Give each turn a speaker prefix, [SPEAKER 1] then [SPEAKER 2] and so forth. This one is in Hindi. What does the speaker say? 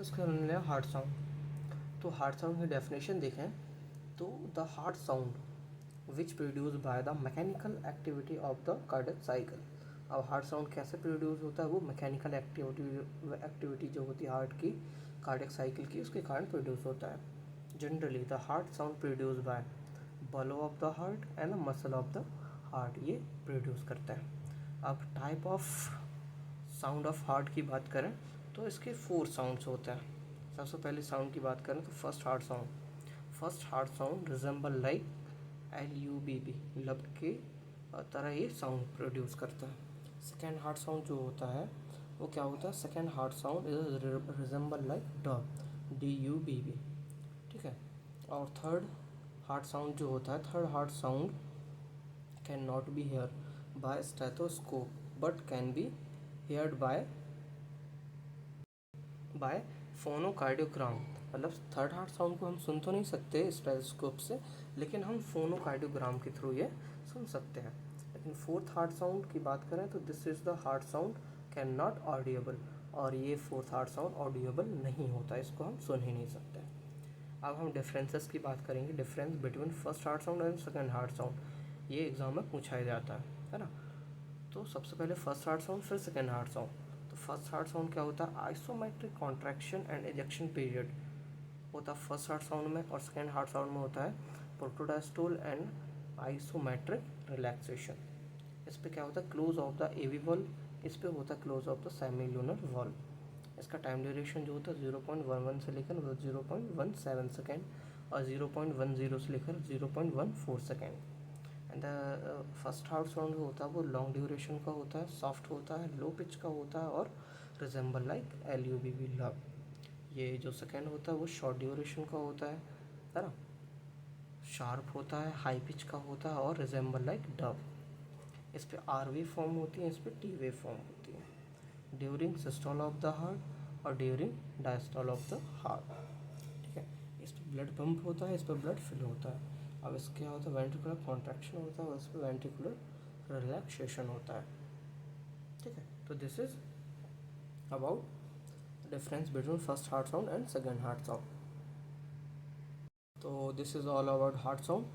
[SPEAKER 1] इसका लिया हार्ट साउंड। तो हार्ट साउंड की डेफिनेशन देखें तो the heart sound which produce by the mechanical activity of the cardiac cycle. अब हार्ट साउंड कैसे प्रोड्यूस होता है? वो मैकेनिकल एक्टिविटी जो होती है हार्ट की, कार्डियक साइकिल की, उसके कारण प्रोड्यूस होता है। Generally the heart sound produce by blow of the heart and the muscle of the heart, ये प्रोड्यूस करता है। अब type of sound of heart की बात करें तो इसके 4 साउंड्स होते हैं। सबसे पहले साउंड की बात करें तो first heart sound resemble like LUBB, लब के तरह ये साउंड प्रोड्यूस करता है। सेकेंड हार्ट साउंड जो होता है वो क्या होता है? Second heart sound is resemble like DUBB, ठीक है। और थर्ड हार्ट साउंड जो होता है, third heart sound can not be hear by stethoscope but can be heard by phonocardiogram. मतलब थर्ड हार्ट साउंड को हम सुन तो नहीं सकते स्टेथोस्कोप से, लेकिन हम फोनोकार्डियोग्राम के थ्रू ये सुन सकते हैं। लेकिन फोर्थ हार्ट साउंड की बात करें तो this is the heart sound can not audible, और ये फोर्थ हार्ट साउंड ऑडिएबल नहीं होता, इसको हम सुन ही नहीं सकते। अब हम डिफरेंसेस की बात करेंगे, difference between first heart sound and second heart sound, ये एग्जाम में पूछा जाता है ना। तो सबसे पहले फर्स्ट हार्ट साउंड, फिर सेकेंड हार्ट साउंड। तो फर्स्ट हार्ट साउंड क्या होता है? आइसोमेट्रिक कॉन्ट्रैक्शन एंड एजेक्शन पीरियड होता है फर्स्ट हार्ट साउंड में, और सेकेंड हार्ट साउंड में होता है प्रोटोडायस्टोल एंड आइसोमेट्रिक रिलैक्सेशन। इस पे क्या होता है? Close of the AV valve, इस पे होता है close of the semilunar valve. इसका टाइम ड्यूरेशन जो होता है 0.11 से लेकर 0.17 सेकेंड, और 0.10 से लेकर 0.14 second. And the first heart sound जो होता है वो लॉन्ग ड्यूरेशन का होता है, सॉफ्ट होता है, लो पिच का होता है, और रिजेंबल लाइक LUBB, लब। ये जो सेकेंड होता है वो शॉर्ट ड्यूरेशन का होता है ना, शार्प होता है, हाई पिच का होता है, और रिजेंबल लाइक डब। इस पे R वेव फॉर्म होती है, इस पे T वेव फॉर्म होती है during systole of the heart और during diastole of the heart, ठीक है। इस पर ब्लड पंप होता है, इस पर ब्लड फिल होता है। अब इसके क्या होता है? वेंट्रिकुलर कॉन्ट्रैक्शन होता है और इस पर वेंट्रिकुलर रिलैक्सेशन होता है, ठीक है। तो this is about difference between first heart sound and second heart sound. तो this is all about heart sound.